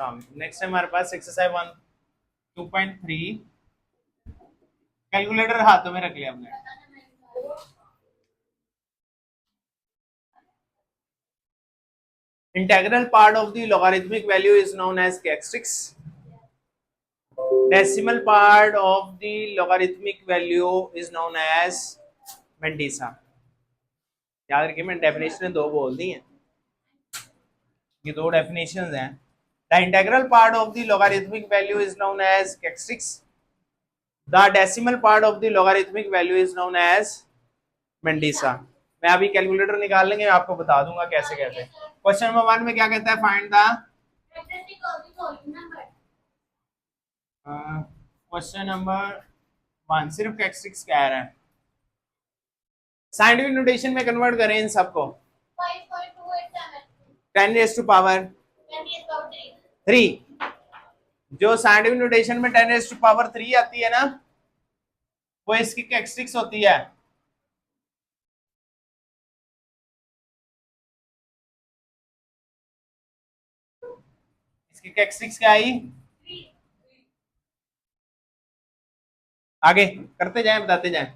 Next है हमारे पास exercise 2.3। Calculator हाथों में रख लिया हमने। Integral part of the logarithmic value is known as characteristics. Decimal part of the logarithmic value is known as mantissa. याद रखिए, मैंने डेफिनेशन दो बोल दी हैं, ये दो डेफिनेशंस हैं। The integral part of the logarithmic value is known as characteristics. The decimal part of the logarithmic value is known as mantissa. मैं अभी कैलकुलेटर निकाल लेंगे, आपको बता दूंगा कैसे कैसे। क्वेश्चन नंबर 1 में क्या कहता है, फाइंड द क्वेश्चन नंबर 1 सिर्फ कैरेक्टरिस्टिक्स कह रहा है। साइंटिफिक नोटेशन में कन्वर्ट करें इन सबको। 10 रेज़ टू पावर 3। जो साइंटिफिक नोटेशन में 10 रेज़ टू पावर 3 आती है ना, वो इसकी कैरेक्टरिस्टिक्स होती है। इसकी कैरेक्टरिस्टिक्स क्या आई, आगे करते जाएं, बताते जाएं।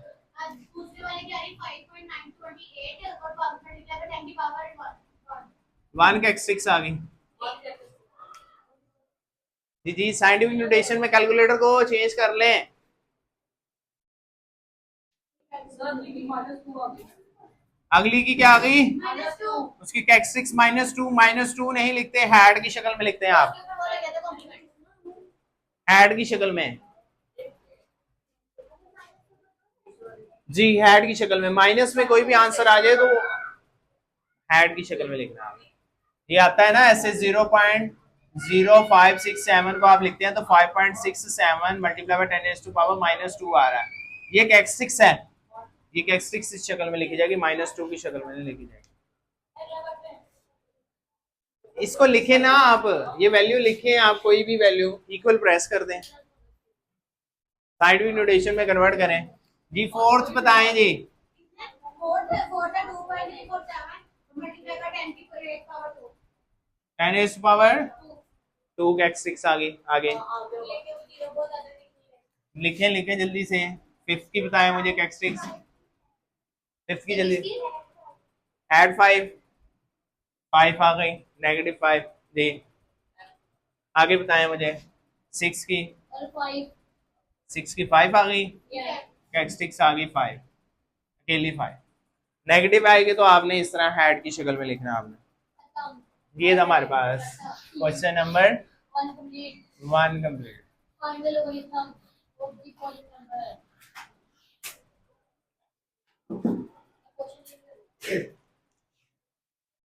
वन कैरेक्टरिस्टिक्स आ गई जी जी। साइंटिफिक नोटेशन में कैलकुलेटर को चेंज कर लें। अगली की क्या आ गई, उसकी कैरेक्टरिस्टिक्स -2 नहीं लिखते, हैड की शक्ल में लिखते हैं आप, हैड की शक्ल में जी, हैड की शक्ल में। माइनस में कोई भी आंसर आ जाए तो हैड की शक्ल में लिखना है। ये आता है ना ऐसे 0.0567 को आप लिखते हैं तो 5.67 multiply by 10 raise to power -2 आ रहा है। ये कैरेक्टरिस्टिक्स है, ये कैरेक्टरिस्टिक्स इस शक्ल में लिखी जाएगी, -2 की शक्ल में लिखी जाएगी। इसको लिखे ना आप, ये वैल्यू लिखे आप, कोई भी वैल्यू इक्वल प्रेस कर दें, साइंटिफिक नोटेशन में कन्वर्ट करें जी। फोर्थ बताएं जी। 10 रेज़ टू पावर 2 कैरेक्टरिस्टिक्स आ गई। आगे लिखें लिखें जल्दी से। फिफ्थ की बताएं मुझे कैरेक्टरिस्टिक्स, फिफ्थ की जल्दी। ऐड 5 आ गई, -5 जी। आगे बताएं मुझे। 6 की 5 आ गई, कैरेक्टरिस्टिक्स आ गई 5, अकेली 5। नेगेटिव आएगी तो आपने इस तरह हैड की शक्ल में लिखना आपने। ये था हमारे पास question number 1 complete.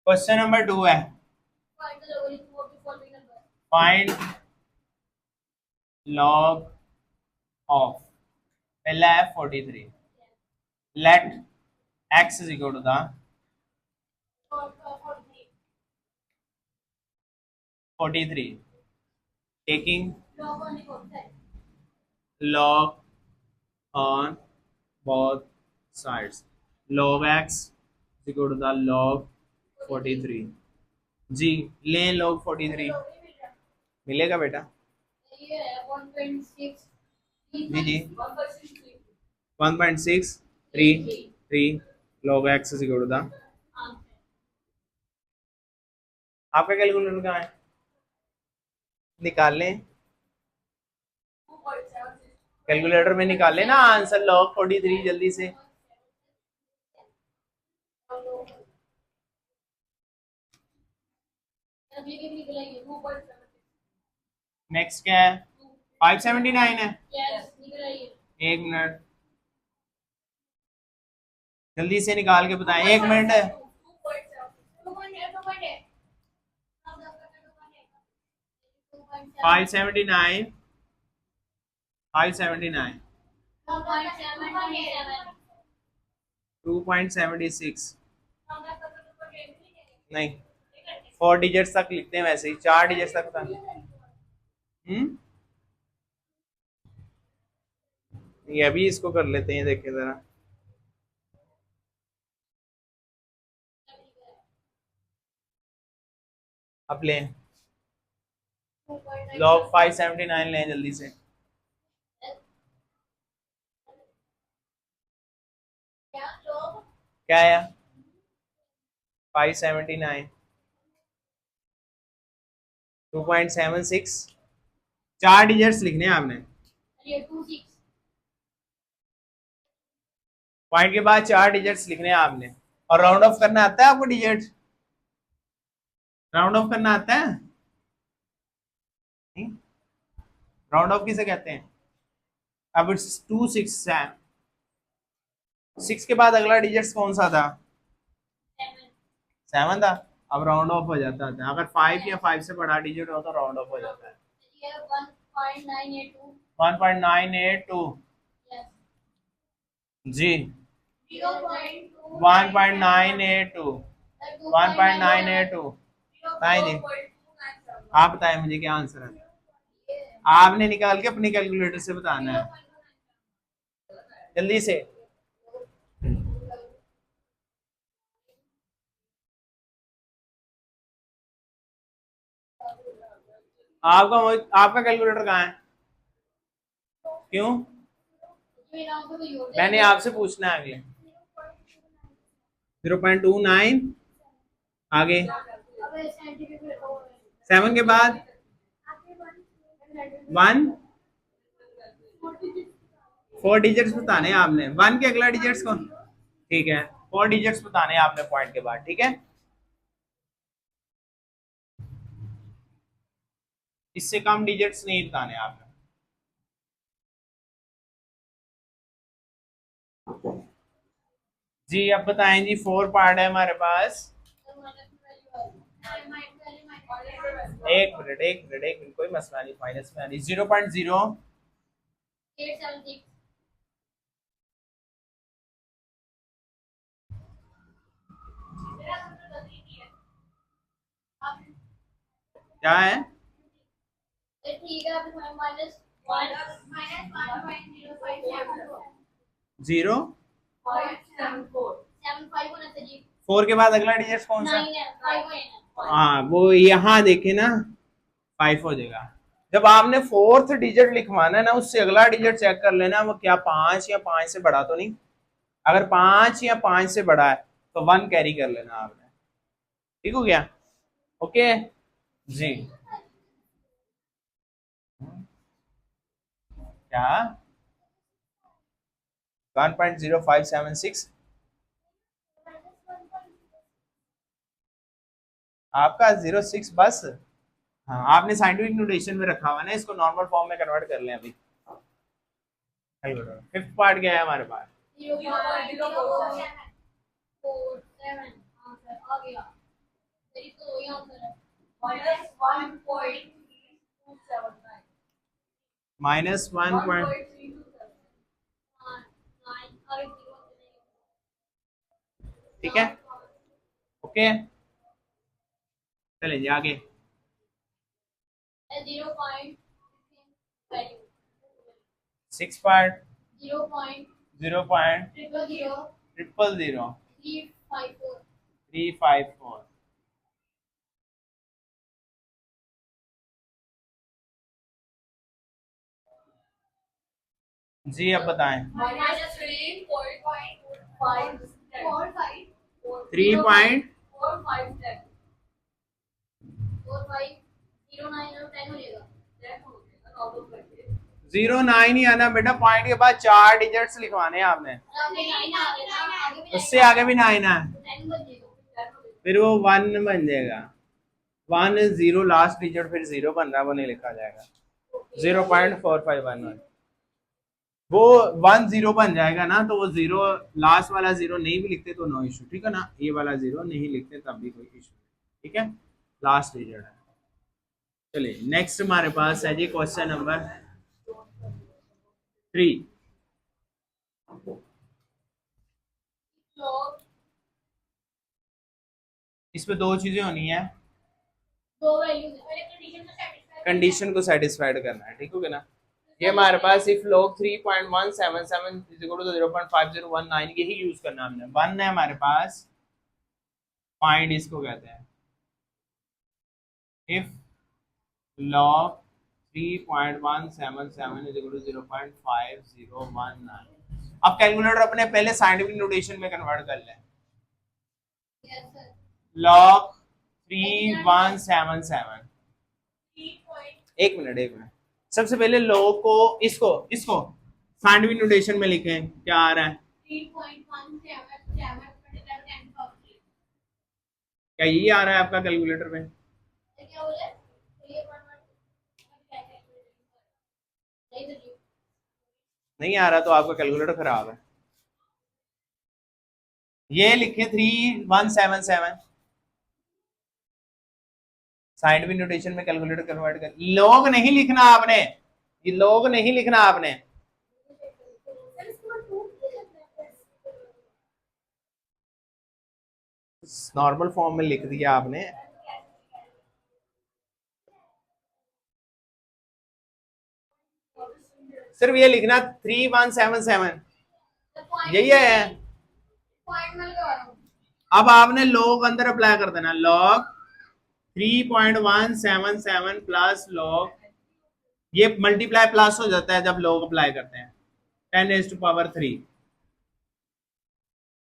Question number 2 है, फाइंड लॉग ऑफ, पहला है 43। Let x is equal to the 43 taking log on both sides, log x is equal to the log 43 जी। लें log 43, मिलेगा बेटा जी जी। 1.633 log x is equal to the, आपका calculator कहाँ है, निकाल लें कैलकुलेटर में, निकाल लें ना आंसर log 43 जल्दी से। नेक्स्ट क्या है, 579 है। एक मिनट जल्दी से निकाल के बताएं, एक मिनट है। 579 579 2.76 नहीं, 4 डिजिट्स तक लिखते हैं, वैसे ही 4 डिजिट्स तक था। ये अभी इसको कर लेते हैं, देखिए जरा। अब लें log 579 लें जल्दी से। क्या है 579 2.76 4 डिजिट्स लिखने हैं आपने पॉइंट के बाद 4 डिजिट्स लिखने हैं आपने और राउंड ऑफ करना आता है आपको डिजिट राउंड ऑफ करना आता है राउंड ऑफ किसे कहते हैं अब इट्स 6 के बाद अगला डिजिट कौन सा था 7 था अब राउंड ऑफ हो जाता है अगर 5 या 5 से बड़ा डिजिट हो तो राउंड ऑफ हो जाता है 1.982 जी 1.982 1.982 बताएं जी आप बताएं मुझे क्या आंसर है आपने निकाल के अपनी कैलकुलेटर से बताना है जल्दी से आपका कैलकुलेटर कहाँ है क्यों मैंने आपसे पूछना है अगले 0.29 आगे 7 के बाद 1 4 डिजिट्स बताने हैं आपने 1 के अगला डिजिट्स कौन ठीक है 4 डिजिट्स बताने हैं आपने पॉइंट के बाद ठीक है इससे कम डिजिट्स नहीं बताने आपने जी अब बताएं जी 4 पार्ट है हमारे पास एक मिनट कोई मसला नहीं फाइनल्स में आ रही 0.0 क्या है जीरो 4 के बाद अगला डिजिट कौन सा हाँ वो यहाँ देखे ना 5 हो जाएगा जब आपने 4th डिजिट लिखवाना है ना उससे अगला डिजिट चेक कर लेना वो क्या 5 या 5 से बड़ा तो नहीं अगर 5 या 5 से बड़ा है तो 1 कैरी कर लेना आपने ठीक हो गया ओके जी क्या 1.0576 आपका 06 बस हाँ आपने साइंटिफिक नोटेशन में रखा हुआ है ना इसको नॉर्मल फॉर्म में कन्वर्ट कर लें अभी फिफ्थ पार्ट क्या है हमारे पास -1 ठीक है ओके चलें जी आगे 6 पार्ट 0.000 354 जी अब बताएं 3.09 ही आना बेटा पॉइंट के बाद 4 डिजिट्स लिखवाने हैं आपने उससे आगे भी 9 है फिर वो 1 बन जाएगा 1 0 लास्ट डिजिट फिर 0 बन रहा है वो नहीं लिखा जाएगा 0.4511 वो 1 0 बन जाएगा ना तो वो 0 लास्ट वाला 0 नहीं भी लिखते तो नो इशू ठीक है ना ये वाला 0 नहीं लिखते तब भी कोई इशू ठीक है लास्ट डिजिट है चलिए नेक्स्ट हमारे पास है जी क्वेश्चन नंबर 3 इसमें 2 चीजें होनी है कंडीशन को सेटिस्फाइड करना है ठीक हो गया ना ये हमारे पास इफ log 3.177 0.5019 यही यूज करना है हमने 1 है हमारे पास फाइंड इसको कहते हैं if log 3.177 is equal to 0.5019। अब कैलकुलेटर अपने पहले साइंटिफिक नोटेशन में कन्वर्ट कर लें। log 3177, एक मिनट सबसे पहले log को इसको इसको साइंटिफिक नोटेशन में लिखें। क्या आ रहा है? 3.177 क्या यही आ रहा है आपका कैलकुलेटर में? नहीं आ रहा तो आपका कैलकुलेटर खराब है। ये लिखे 3177 साइंटिफिक नोटेशन में कैलकुलेटर कन्वर्ट कर। लॉग नहीं लिखना आपने, ये लॉग नहीं लिखना आपने। नॉर्मल फॉर्म में लिख दिया आपने। सिर्फ ये लिखना 3177 यही है। अब आपने लॉग अंदर अप्लाई कर देना। लॉग 3.177 प्लस लॉग, ये मल्टीप्लाई प्लस हो जाता है जब लॉग अप्लाई करते हैं, 10⁻³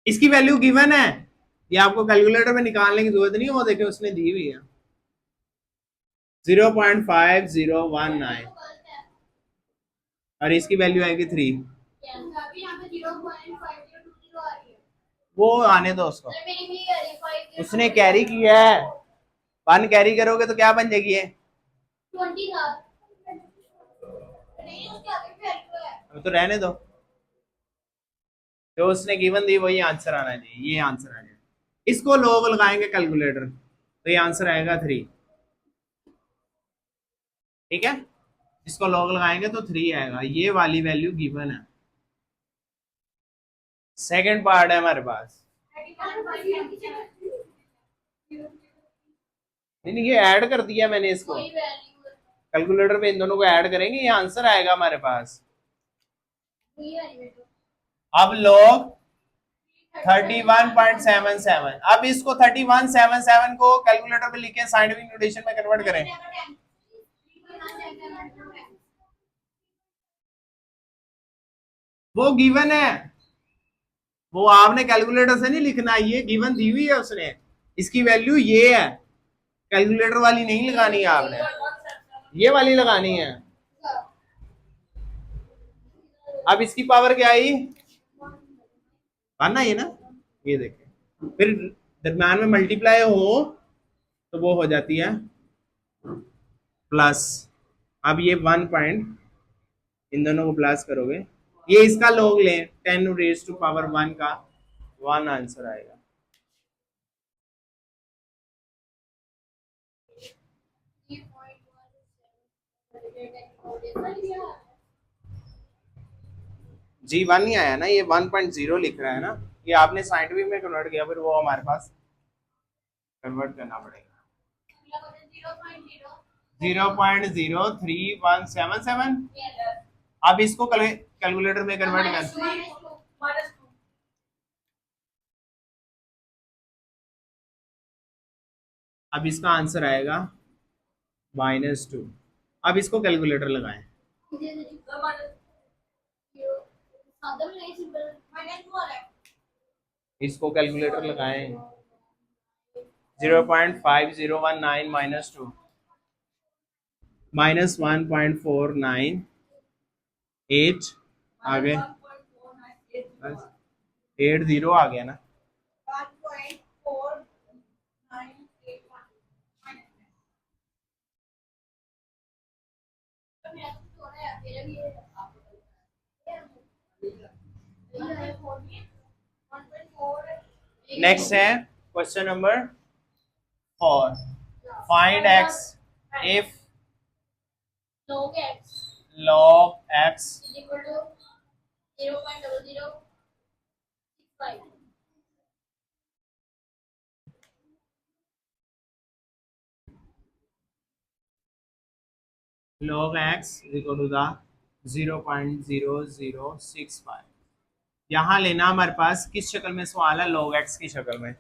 इसकी वैल्यू गिवन है। ये आपको कैलकुलेटर में निकालने की जरूरत नहीं है, वो देखिए उसने दी हुई है 0.5019 और इसकी वैल्यू आएगी 3। वो आने दो उसको, उसने कैरी किया है। 1 कैरी करोगे तो क्या बन जाएगी? है तो रहने दो, जो उसने गिवन दी वही आंसर आना चाहिए। ये आंसर आ जाएगा। इसको लोग लगाएंगे कैलकुलेटर तो ये आंसर आएगा 3। ठीक है, इसको लॉग लगाएंगे तो 3 आएगा। ये वाली वैल्यू गिवन है। सेकंड पार्ट है हमारे पास। नहीं ये ऐड कर दिया मैंने इसको कैलकुलेटर पे, इन दोनों को ऐड करेंगे, ये आंसर आएगा हमारे पास। अब लॉग 31.77, अब इसको 3177 को कैलकुलेटर पे लिखें, साइंटिफिक नोटेशन में कन्वर्ट करें। वो गिवन है, वो आपने कैलकुलेटर से नहीं लिखना, ये गिवन दी हुई है उसने, इसकी वैल्यू ये है। कैलकुलेटर वाली नहीं लगानी है आपने, ये वाली लगानी है। अब इसकी पावर क्या आई? ना ये ना, ये देखें, फिर दरम्यान में मल्टीप्लाई हो तो वो हो जाती है प्लस। अब ये 1 पॉइंट, इन दोनों को प्लस करोगे, ये इसका लॉग लें 10⁻1 का 1 आंसर आएगा। जी 1 ही आया ना, ये 1.0 लिख रहा है ना, ये आपने साइंटिफिक में कन्वर्ट किया, फिर वो हमारे पास कन्वर्ट करना पड़ेगा। 0.03177। अब इसको कैलकुलेटर में कन्वर्ट कर, अब इसका आंसर आएगा -2। अब इसको कैलकुलेटर लगाएं, इसको कैलकुलेटर लगाएं 0.5019 -2 -1.498 आ गए, 80 आ गया ना। नेक्स्ट है question number 4। Find x if log x is equal to 0.0065। log x is equal to the 0.0065। यहाँ लेना हमारे पास किस शक्ल में सवाल है? log x की शक्ल में।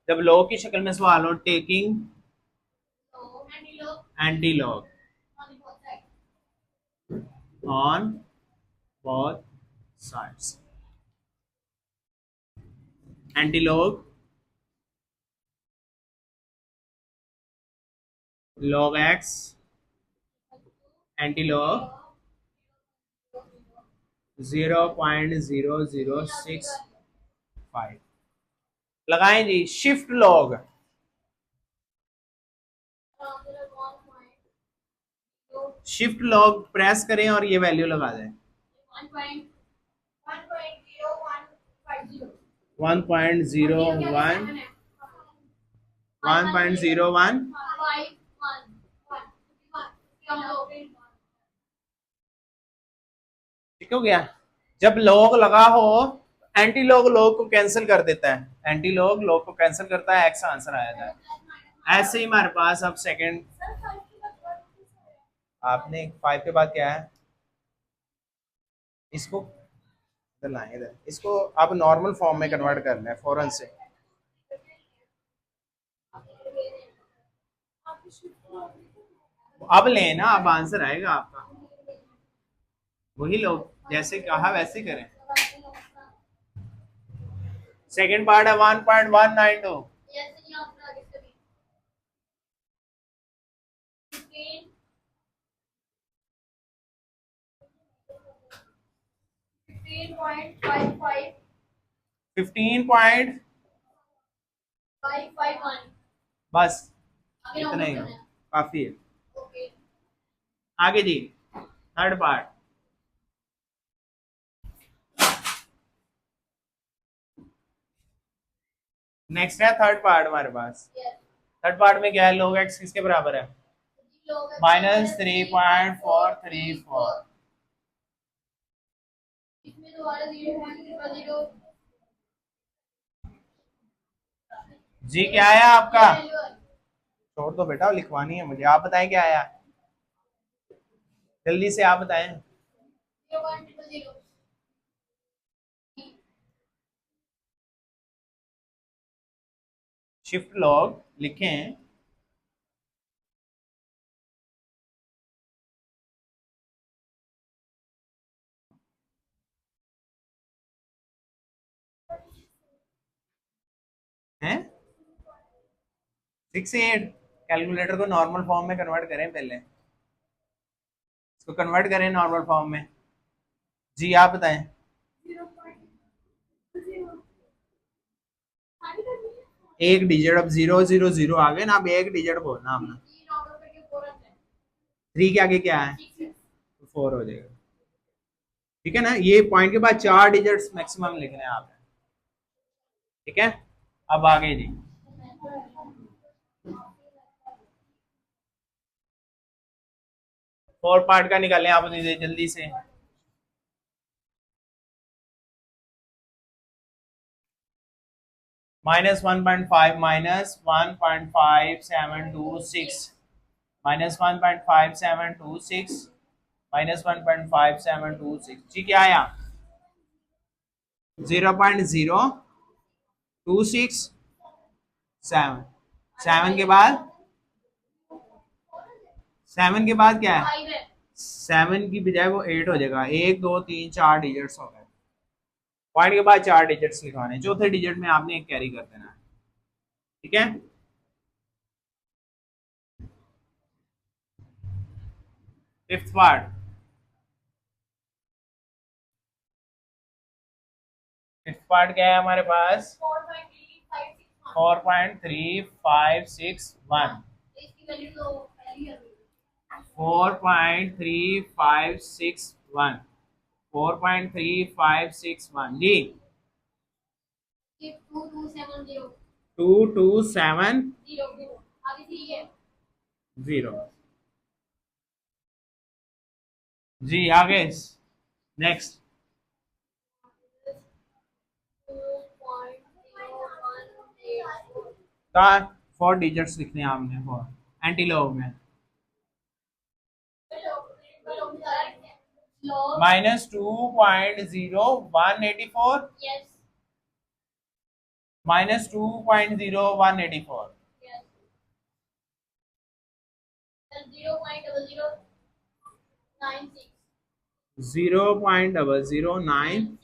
जब log की शक्ल में सवाल हो, taking anti log, on both sides. Antilog log x antilog 0.0065 लगाएं जी। शिफ्ट लॉग प्रेस करें और ये वैल्यू लगा दें 1.01 1.01 ठीक हो गया। जब लॉग लगा हो एंटी लॉग को कैंसिल कर देता है, एंटी लॉग को कैंसिल करता है, एक्स आंसर आ जाता है। ऐसे ही हमारे पास अब सेकंड, आपने 5 के बाद क्या है, इसको इधर लाएं, इधर इसको आप नॉर्मल फॉर्म में कन्वर्ट कर लें फौरन से। अब लें ना, अब आंसर आएगा आपका। वही लोग जैसे कहा वैसे करें। सेकंड पार्ट है 1.192 15.551 बस इतना ही काफी है। आगे जी थर्ड पार्ट। नेक्स्ट है थर्ड पार्ट हमारे पास। थर्ड पार्ट में क्या है, log x किसके बराबर है, -3.434। जी क्या आया आपका, छोड़ दो बेटा लिखवानी है मुझे, आप बताएं क्या आया, जल्दी से आप बताएं। शिफ्ट लॉग लिखें, हैं 68। कैलकुलेटर को नॉर्मल फॉर्म में कन्वर्ट करें, पहले इसको कन्वर्ट करें नॉर्मल फॉर्म में। जी आप बताएं। एक डिजिट, अब 000 आ गए ना, अब एक डिजिट बोलना अपना। 3 के आगे क्या है, 4 हो जाएगा, ठीक है ना। ये पॉइंट के बाद 4 डिजिट्स मैक्सिमम लिखने हैं आप, ठीक है। अब आगे जी फोर पार्ट का निकालें आप जल्दी से। -1.5 -1.5726 -1.5726 -1.5726 जी क्या आया 0.0267। 7 के बाद क्या है, 7 की बजाय वो 8 हो जाएगा। 1 2 3 4 डिजिट्स हो गए, पॉइंट के बाद 4 डिजिट्स लिखवाने, चौथे डिजिट में आपने एक कैरी कर देना है, ठीक है। फिफ्थ पार्ट, फिफ्थ पार्ट क्या है हमारे पास 4.3561 4.3561 4.3561 जी 2270 जी। आगे नेक्स्ट 4 डिजिट्स लिखने हैं आपने फॉर एंटीलॉग में। -2.0184 -2.0184 0.0096 0.009